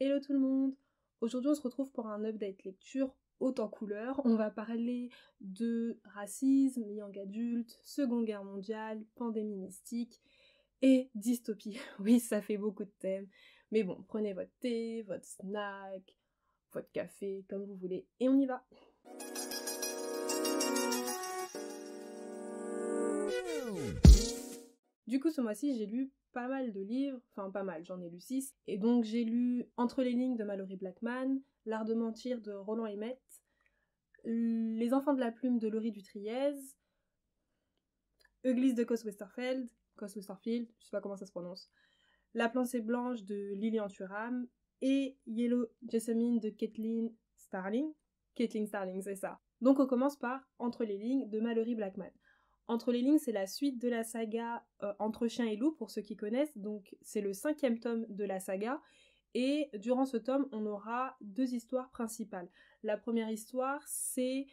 Hello tout le monde! Aujourd'hui on se retrouve pour un update lecture haute en couleurs. On va parler de racisme, young adulte, Seconde Guerre mondiale, pandémie mystique et dystopie. Oui, ça fait beaucoup de thèmes, mais bon, prenez votre thé, votre snack, votre café, comme vous voulez, et on y va! Du coup, ce mois-ci, j'ai lu pas mal de livres, enfin pas mal, j'en ai lu 6, et donc j'ai lu Entre les lignes de Malorie Blackman, L'art de mentir de Roland Emmett, Les enfants de la plume de Laurie Dutriez, Église de Cos Westerfield, je sais pas comment ça se prononce, La pensée blanche de Lilian Thuram, et Yellow Jessamine de Caitlin Starling. Caitlin Starling, c'est ça. Donc on commence par Entre les lignes de Malorie Blackman. Entre les lignes, c'est la suite de la saga Entre chien et loup, pour ceux qui connaissent. Donc c'est le 5e tome de la saga. Et durant ce tome, on aura 2 histoires principales. La première histoire, c'est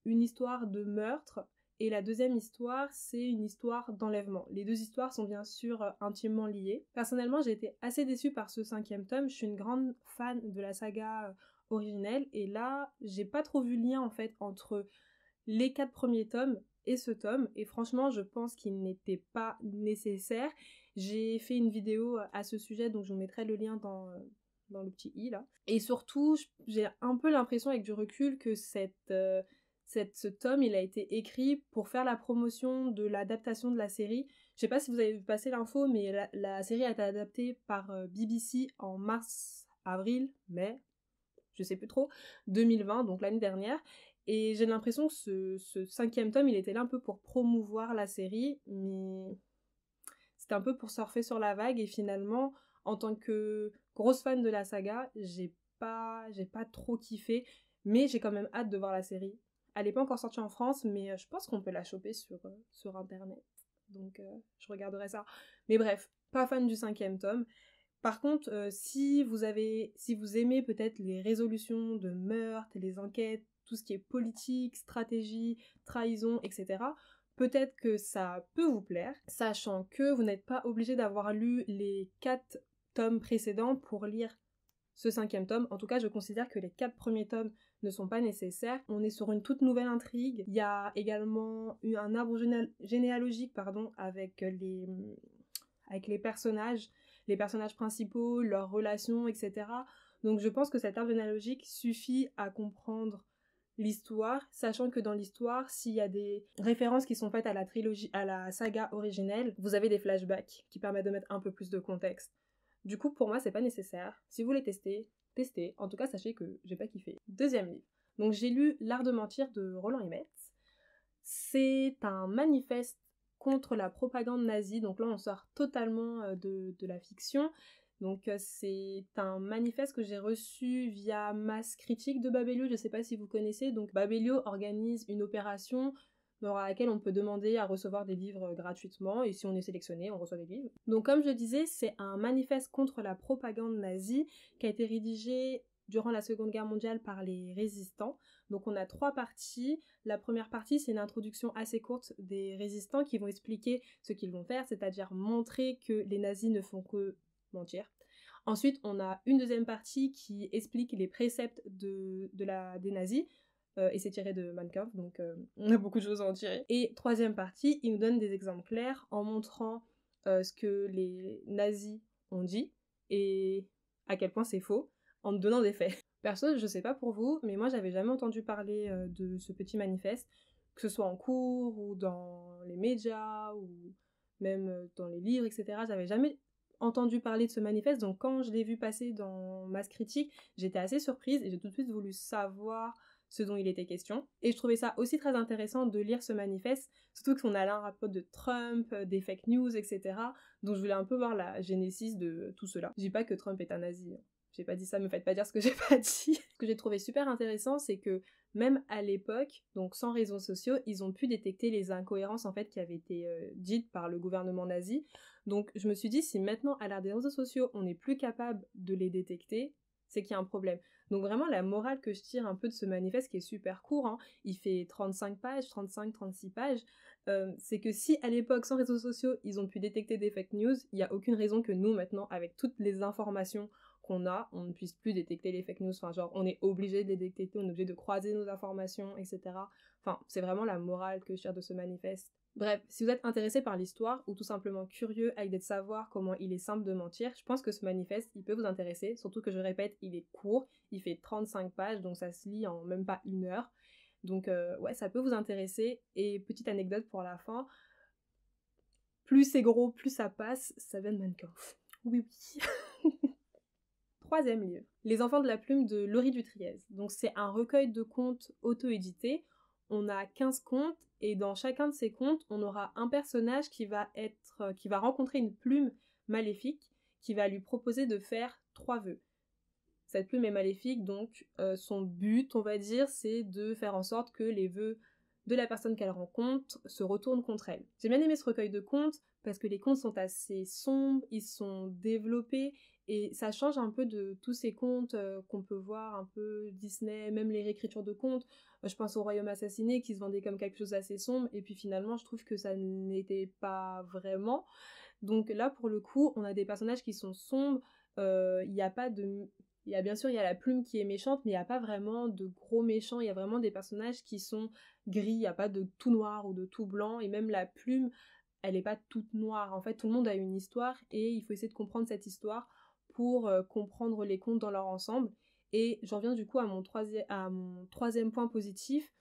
une histoire de meurtre. Et la deuxième histoire, c'est une histoire d'enlèvement. Les 2 histoires sont bien sûr intimement liées. Personnellement, j'ai été assez déçue par ce 5e tome. Je suis une grande fan de la saga originelle. Et là, j'ai pas trop vu le lien en fait entre les 4 premiers tomes et ce tome, et franchement je pense qu'il n'était pas nécessaire. J'ai fait une vidéo à ce sujet, donc je vous mettrai le lien dans le petit i là. Et surtout, j'ai un peu l'impression avec du recul que ce tome, il a été écrit pour faire la promotion de l'adaptation de la série. Je sais pas si vous avez vu passer l'info, mais la série a été adaptée par BBC en mars, avril, mai, je sais plus trop, 2020, donc l'année dernière. Et j'ai l'impression que ce 5e tome, il était là un peu pour promouvoir la série, mais c'était un peu pour surfer sur la vague, et finalement, en tant que grosse fan de la saga, j'ai pas trop kiffé, mais j'ai quand même hâte de voir la série. Elle est pas encore sortie en France, mais je pense qu'on peut la choper sur internet, donc je regarderai ça. Mais bref, pas fan du 5e tome. Par contre, si vous aimez peut-être les résolutions de meurtres, les enquêtes, tout ce qui est politique, stratégie, trahison, etc., peut-être que ça peut vous plaire, sachant que vous n'êtes pas obligé d'avoir lu les 4 tomes précédents pour lire ce 5e tome. En tout cas, je considère que les 4 premiers tomes ne sont pas nécessaires. On est sur une toute nouvelle intrigue. Il y a également eu un arbre généalogique avec les personnages principaux, leurs relations, etc. Donc je pense que cet arbre généalogique suffit à comprendre l'histoire, sachant que dans l'histoire, s'il y a des références qui sont faites à la trilogie, à la saga originelle, vous avez des flashbacks qui permettent de mettre un peu plus de contexte. Du coup, pour moi, c'est pas nécessaire. Si vous voulez testez. En tout cas, sachez que j'ai pas kiffé. Deuxième livre. Donc j'ai lu L'art de mentir de Roland Emmett. C'est un manifeste contre la propagande nazie, donc là on sort totalement de la fiction. Donc c'est un manifeste que j'ai reçu via Masse Critique de Babelio, je sais pas si vous connaissez. Donc Babelio organise une opération dans laquelle on peut demander à recevoir des livres gratuitement, et si on est sélectionné, on reçoit des livres. Donc comme je disais, c'est un manifeste contre la propagande nazie qui a été rédigé durant la Seconde Guerre mondiale par les résistants. Donc on a 3 parties. La première partie, c'est une introduction assez courte des résistants qui vont expliquer ce qu'ils vont faire, c'est-à-dire montrer que les nazis ne font que mentir. Ensuite, on a une deuxième partie qui explique les préceptes des nazis, et c'est tiré de Mein Kampf, donc on a beaucoup de choses à en tirer. Et troisième partie, il nous donne des exemples clairs en montrant ce que les nazis ont dit et à quel point c'est faux, en donnant des faits. Perso, je sais pas pour vous, mais moi j'avais jamais entendu parler de ce petit manifeste, que ce soit en cours ou dans les médias ou même dans les livres, etc. J'avais jamais entendu parler de ce manifeste, donc quand je l'ai vu passer dans Masse Critique, j'étais assez surprise et j'ai tout de suite voulu savoir ce dont il était question. Et je trouvais ça aussi très intéressant de lire ce manifeste, surtout qu'on a là un rapport de Trump, des fake news, etc. Donc je voulais un peu voir la génésis de tout cela. Je dis pas que Trump est un nazi, j'ai pas dit ça, me faites pas dire ce que j'ai pas dit. Ce que j'ai trouvé super intéressant, c'est que même à l'époque, donc sans réseaux sociaux, ils ont pu détecter les incohérences en fait qui avaient été dites par le gouvernement nazi. Donc je me suis dit, si maintenant à l'ère des réseaux sociaux, on n'est plus capable de les détecter, c'est qu'il y a un problème. Donc vraiment la morale que je tire un peu de ce manifeste, qui est super court, hein, il fait 35 pages, 36 pages, c'est que si à l'époque, sans réseaux sociaux, ils ont pu détecter des fake news, il n'y a aucune raison que nous maintenant, avec toutes les informations qu'on a, on ne puisse plus détecter les fake news, enfin genre on est obligé de les détecter, on est obligé de croiser nos informations, etc. Enfin, c'est vraiment la morale que je tire de ce manifeste. Bref, si vous êtes intéressé par l'histoire ou tout simplement curieux à l'idée de savoir comment il est simple de mentir, je pense que ce manifeste, il peut vous intéresser, surtout que je répète, il est court, il fait 35 pages, donc ça se lit en même pas 1 heure. Donc ouais, ça peut vous intéresser. Et petite anecdote pour la fin, plus c'est gros, plus ça passe, ça vient de Mein Kampf. Oui, oui. 3e livre, Les Enfants de la Plume de Laurie Dutriez. Donc c'est un recueil de contes auto-édité. On a 15 contes et dans chacun de ces contes, on aura un personnage qui va rencontrer une plume maléfique qui va lui proposer de faire 3 vœux. Cette plume est maléfique, donc son but, on va dire, c'est de faire en sorte que les vœux de la personne qu'elle rencontre se retournent contre elle. J'ai bien aimé ce recueil de contes parce que les contes sont assez sombres, ils sont développés et ça change un peu de tous ces contes qu'on peut voir un peu Disney, même les réécritures de contes. Je pense au Royaume assassiné qui se vendait comme quelque chose d'assez sombre et puis finalement je trouve que ça n'était pas vraiment. Donc là pour le coup on a des personnages qui sont sombres, il y a pas de... Il y a bien sûr, il y a la plume qui est méchante, mais il n'y a pas vraiment de gros méchants, il y a vraiment des personnages qui sont gris, il n'y a pas de tout noir ou de tout blanc, et même la plume, elle n'est pas toute noire. En fait, tout le monde a une histoire, et il faut essayer de comprendre cette histoire pour comprendre les contes dans leur ensemble. Et j'en viens du coup à mon troisième point positif,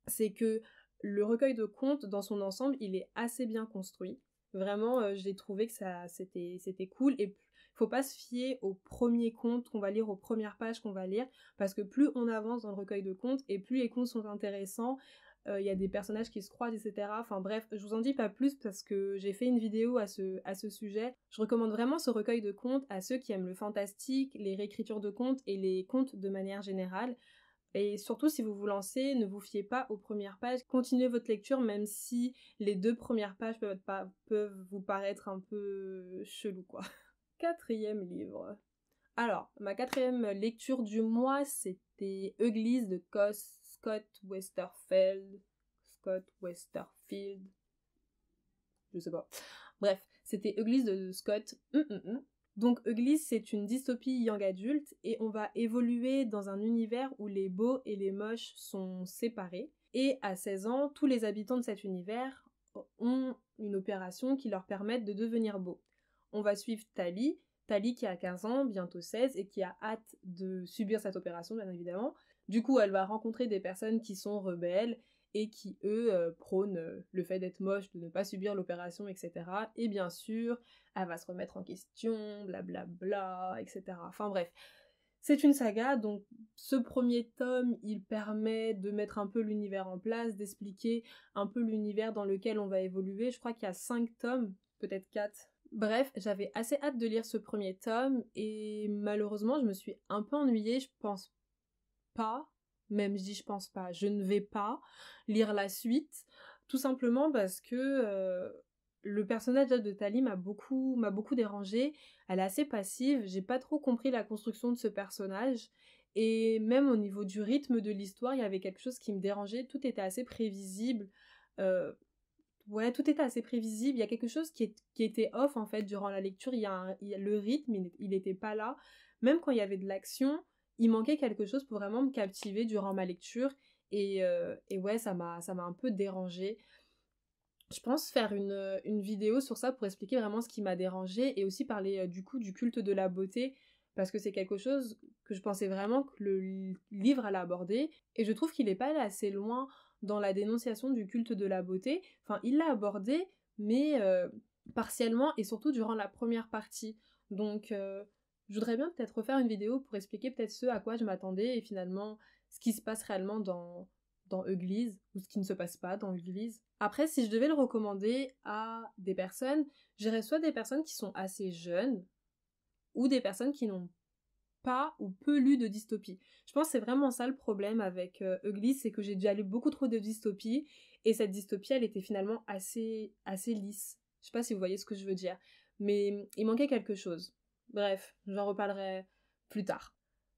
c'est que le recueil de contes, dans son ensemble, il est assez bien construit. Vraiment, j'ai trouvé que c'était cool, et faut pas se fier aux premiers contes qu'on va lire, aux premières pages qu'on va lire, parce que plus on avance dans le recueil de contes, et plus les contes sont intéressants, y a des personnages qui se croisent, etc. Enfin bref, je vous en dis pas plus parce que j'ai fait une vidéo à ce sujet. Je recommande vraiment ce recueil de contes à ceux qui aiment le fantastique, les réécritures de contes et les contes de manière générale. Et surtout, si vous vous lancez, ne vous fiez pas aux premières pages. Continuez votre lecture, même si les 2 premières pages peuvent vous paraître un peu chelou, quoi. 4e livre. Alors, ma 4e lecture du mois, c'était Uglies de Scott Westerfeld. Je sais pas. Bref, c'était Uglies de Scott. Donc Uglies, c'est une dystopie young adulte et on va évoluer dans un univers où les beaux et les moches sont séparés. Et à 16 ans, tous les habitants de cet univers ont une opération qui leur permette de devenir beaux. On va suivre Tali qui a 15 ans, bientôt 16, et qui a hâte de subir cette opération, bien évidemment. Du coup, elle va rencontrer des personnes qui sont rebelles et qui, eux, prônent le fait d'être moche, de ne pas subir l'opération, etc. Et bien sûr, elle va se remettre en question, blablabla, etc. Enfin bref, c'est une saga, donc ce premier tome, il permet de mettre un peu l'univers en place, d'expliquer un peu l'univers dans lequel on va évoluer. Je crois qu'il y a 5 tomes, peut-être 4. Bref, j'avais assez hâte de lire ce premier tome, et malheureusement, je me suis un peu ennuyée, je pense pas, même je dis je pense pas, je ne vais pas lire la suite, tout simplement parce que le personnage de Tali m'a beaucoup dérangée, elle est assez passive, j'ai pas trop compris la construction de ce personnage, et même au niveau du rythme de l'histoire, il y avait quelque chose qui me dérangeait, tout était assez prévisible, ouais, tout était assez prévisible, il y a quelque chose qui était off en fait durant la lecture, le rythme, il était pas là, même quand il y avait de l'action, il manquait quelque chose pour vraiment me captiver durant ma lecture, et ouais, ça m'a un peu dérangée. Je pense faire une vidéo sur ça pour expliquer vraiment ce qui m'a dérangée et aussi parler du coup du culte de la beauté parce que c'est quelque chose que je pensais vraiment que le livre allait aborder et je trouve qu'il n'est pas allé assez loin dans la dénonciation du culte de la beauté. Enfin, il l'a abordé mais partiellement et surtout durant la première partie. Donc je voudrais bien peut-être refaire une vidéo pour expliquer peut-être ce à quoi je m'attendais et finalement ce qui se passe réellement dans Uglies, ou ce qui ne se passe pas dans Uglies. Après, si je devais le recommander à des personnes, j'irais soit des personnes qui sont assez jeunes, ou des personnes qui n'ont pas ou peu lu de dystopie. Je pense que c'est vraiment ça le problème avec Uglies, c'est que j'ai déjà lu beaucoup trop de dystopie, et cette dystopie, elle était finalement assez lisse. Je sais pas si vous voyez ce que je veux dire, mais il manquait quelque chose. Bref, j'en reparlerai plus tard.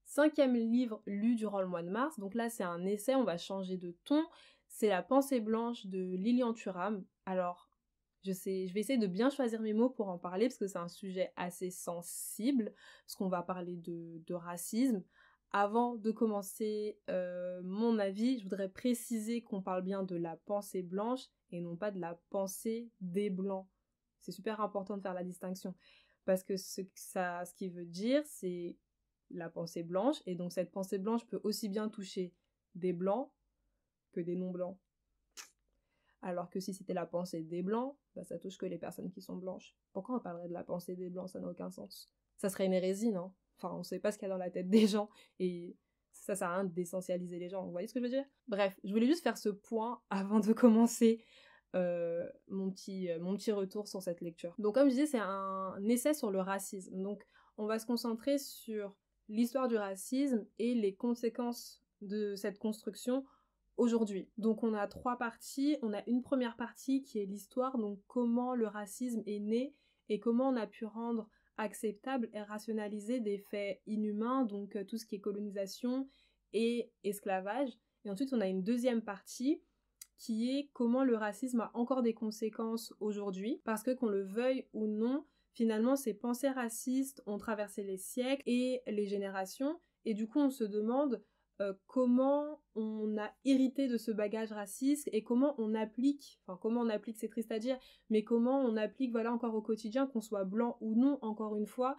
5e livre lu durant le mois de mars, donc là c'est un essai, on va changer de ton, c'est La Pensée blanche de Lilian Thuram. Alors, je vais essayer de bien choisir mes mots pour en parler, parce que c'est un sujet assez sensible, parce qu'on va parler de racisme. Avant de commencer mon avis, je voudrais préciser qu'on parle bien de la pensée blanche et non pas de la pensée des blancs. C'est super important de faire la distinction, parce que ce qui veut dire, c'est la pensée blanche, et donc cette pensée blanche peut aussi bien toucher des blancs que des non-blancs. Alors que si c'était la pensée des blancs, bah ça touche que les personnes qui sont blanches. Pourquoi on parlerait de la pensée des blancs? Ça n'a aucun sens. Ça serait une hérésie, non? Enfin, on sait pas ce qu'il y a dans la tête des gens, et ça sert à rien d'essentialiser les gens. Vous voyez ce que je veux dire? Bref, je voulais juste faire ce point avant de commencer mon petit retour sur cette lecture. Donc comme je disais, c'est un essai sur le racisme. Donc on va se concentrer sur l'histoire du racisme et les conséquences de cette construction aujourd'hui. Donc on a 3 parties. On a une première partie qui est l'histoire, donc comment le racisme est né et comment on a pu rendre acceptable et rationaliser des faits inhumains, donc tout ce qui est colonisation et esclavage. Et ensuite on a une deuxième partie qui est comment le racisme a encore des conséquences aujourd'hui, parce que qu'on le veuille ou non, finalement ces pensées racistes ont traversé les siècles et les générations, et du coup on se demande comment on a hérité de ce bagage raciste et comment on applique, c'est triste à dire, mais comment on applique, voilà, encore au quotidien, qu'on soit blanc ou non, encore une fois,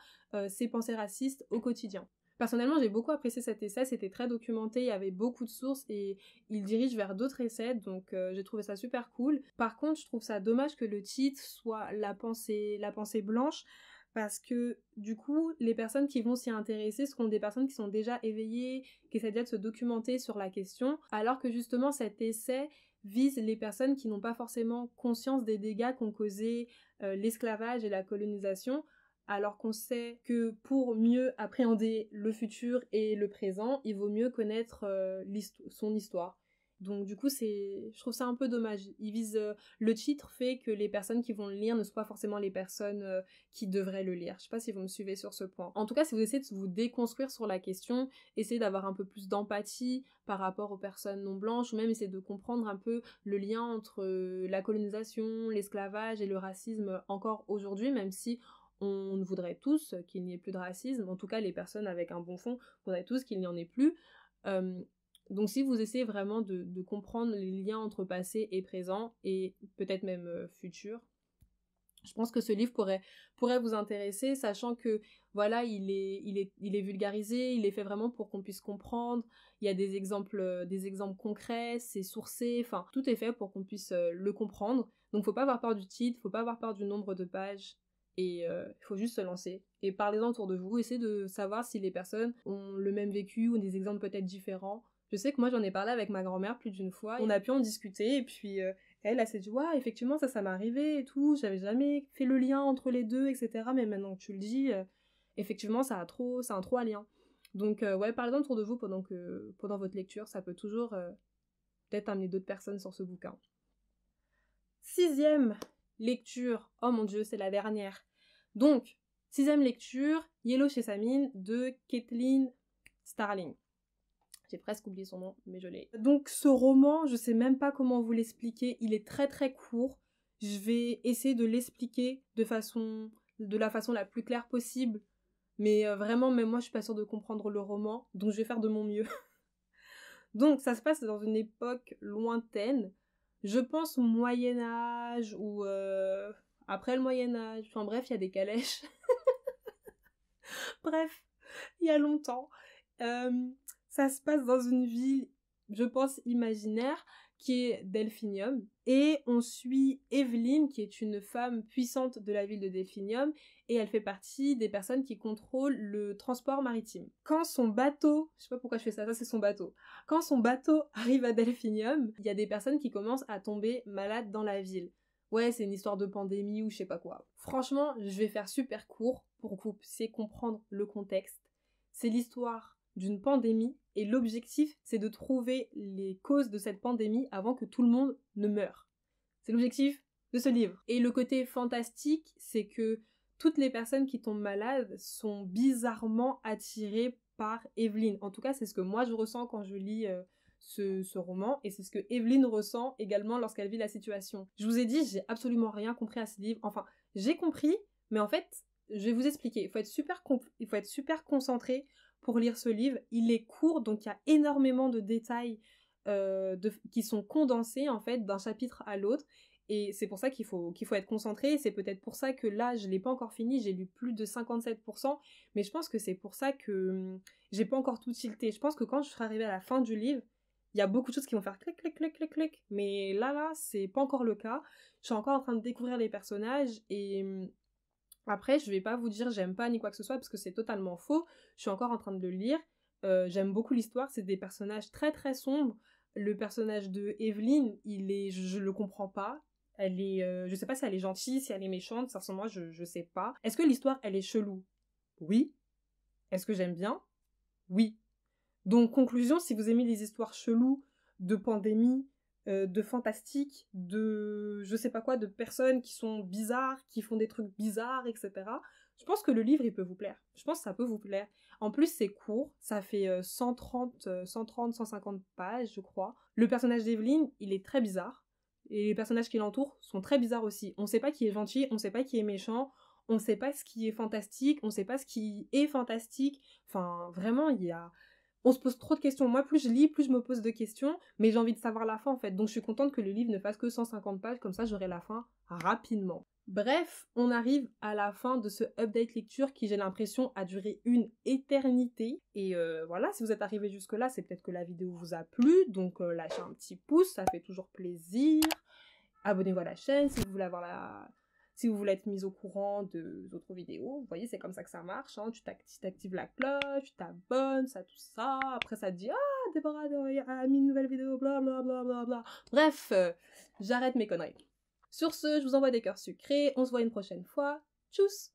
ces pensées racistes au quotidien. Personnellement, j'ai beaucoup apprécié cet essai, c'était très documenté, il y avait beaucoup de sources et il dirige vers d'autres essais, donc j'ai trouvé ça super cool. Par contre, je trouve ça dommage que le titre soit la pensée blanche, parce que du coup, les personnes qui vont s'y intéresser seront des personnes qui sont déjà éveillées, qui essaient déjà de se documenter sur la question, alors que justement cet essai vise les personnes qui n'ont pas forcément conscience des dégâts qu'ont causé l'esclavage et la colonisation, alors qu'on sait que pour mieux appréhender le futur et le présent, il vaut mieux connaître son histoire. Donc du coup, je trouve ça un peu dommage. Le titre fait que les personnes qui vont le lire ne sont pas forcément les personnes qui devraient le lire. Je sais pas si vous me suivez sur ce point. En tout cas, si vous essayez de vous déconstruire sur la question, essayez d'avoir un peu plus d'empathie par rapport aux personnes non blanches, ou même essayez de comprendre un peu le lien entre la colonisation, l'esclavage et le racisme encore aujourd'hui, même si on voudrait tous qu'il n'y ait plus de racisme, en tout cas les personnes avec un bon fond voudraient tous qu'il n'y en ait plus. Donc si vous essayez vraiment de comprendre les liens entre passé et présent, et peut-être même futur, je pense que ce livre pourrait vous intéresser, sachant que voilà, il est vulgarisé, il est fait vraiment pour qu'on puisse comprendre, il y a des exemples concrets, c'est sourcé, enfin tout est fait pour qu'on puisse le comprendre. Donc faut pas avoir peur du titre, faut pas avoir peur du nombre de pages, et il faut juste se lancer. Et parlez-en autour de vous, essayez de savoir si les personnes ont le même vécu ou des exemples peut-être différents. Je sais que moi j'en ai parlé avec ma grand-mère plus d'une fois, on a pu en discuter, et puis elle s'est dit, ouais, effectivement ça m'est arrivé et tout, j'avais jamais fait le lien entre les deux, etc. Mais maintenant que tu le dis, effectivement ça a un trop à lien. Donc ouais, parlez-en autour de vous pendant votre lecture, ça peut toujours peut-être amener d'autres personnes sur ce bouquin. 6e lecture, oh mon dieu, c'est la dernière. Donc, 6e lecture, Yellow chez Samine de Kathleen Starling. J'ai presque oublié son nom, mais je l'ai. Donc ce roman, je sais même pas comment vous l'expliquer, il est très très court. Je vais essayer de l'expliquer de la façon la plus claire possible, mais vraiment, même moi je suis pas sûre de comprendre le roman, donc je vais faire de mon mieux. Donc ça se passe dans une époque lointaine, je pense au Moyen-Âge ou après le Moyen-Âge, enfin bref, il y a des calèches. Bref, il y a longtemps. Ça se passe dans une ville, je pense, imaginaire, qui est Delphinium. Et on suit Evelyn, qui est une femme puissante de la ville de Delphinium, et elle fait partie des personnes qui contrôlent le transport maritime. Quand son bateau, je sais pas pourquoi je fais ça, c'est son bateau. Quand son bateau arrive à Delphinium, il y a des personnes qui commencent à tomber malades dans la ville. Ouais, c'est une histoire de pandémie ou je sais pas quoi. Franchement, je vais faire super court pour que vous puissiez comprendre le contexte. C'est l'histoire d'une pandémie et l'objectif, c'est de trouver les causes de cette pandémie avant que tout le monde ne meure. C'est l'objectif de ce livre. Et le côté fantastique, c'est que toutes les personnes qui tombent malades sont bizarrement attirées par Evelyn. En tout cas, c'est ce que moi je ressens quand je lis ce roman, et c'est ce que Evelyn ressent également lorsqu'elle vit la situation. Je vous ai dit, j'ai absolument rien compris à ce livre. Enfin, j'ai compris, mais en fait, je vais vous expliquer. Il faut être super concentré pour lire ce livre. Il est court, donc il y a énormément de détails qui sont condensés en fait d'un chapitre à l'autre. Et c'est pour ça qu'il faut être concentré. C'est peut-être pour ça que là, je l'ai pas encore fini. J'ai lu plus de 57%. Mais je pense que c'est pour ça que j'ai pas encore tout tilté. Je pense que quand je serai arrivée à la fin du livre, il y a beaucoup de choses qui vont faire clic, clic, clic, clic, clic. Mais là, c'est pas encore le cas. Je suis encore en train de découvrir les personnages. Et après, je vais pas vous dire j'aime pas ni quoi que ce soit, parce que c'est totalement faux. Je suis encore en train de le lire. J'aime beaucoup l'histoire. C'est des personnages très, très sombres. Le personnage de Evelyn, je le comprends pas. Elle est, je sais pas si elle est gentille, si elle est méchante, ça ressemble à moi, je sais pas. Est-ce que l'histoire, elle est chelou? Oui. Est-ce que j'aime bien? Oui. Donc, conclusion, si vous aimez les histoires cheloues, de pandémie, de fantastique, de je sais pas quoi, de personnes qui sont bizarres, qui font des trucs bizarres, etc., je pense que le livre, il peut vous plaire. Je pense que ça peut vous plaire. En plus, c'est court, ça fait 150 pages, je crois. Le personnage d'Evelyn, il est très bizarre. Et les personnages qui l'entourent sont très bizarres aussi. On sait pas qui est gentil, on sait pas qui est méchant, on sait pas ce qui est fantastique, on sait pas ce qui est fantastique. Enfin, vraiment, on se pose trop de questions. Moi, plus je lis, plus je me pose de questions, mais j'ai envie de savoir la fin, en fait. Donc, je suis contente que le livre ne fasse que 150 pages, comme ça, j'aurai la fin rapidement. Bref, on arrive à la fin de ce update lecture qui, j'ai l'impression, a duré une éternité. Et voilà, si vous êtes arrivé jusque-là, c'est peut-être que la vidéo vous a plu. Donc, lâchez un petit pouce, ça fait toujours plaisir. Abonnez-vous à la chaîne si vous voulez si vous voulez être mis au courant d'autres vidéos. Vous voyez, c'est comme ça que ça marche. Hein. Tu t'actives la cloche, tu t'abonnes, ça, tout ça. Après, ça te dit « Ah, Déborah a mis une nouvelle vidéo, bla bla bla bla bla. » Bref, j'arrête mes conneries. Sur ce, je vous envoie des cœurs sucrés. On se voit une prochaine fois. Tchuss!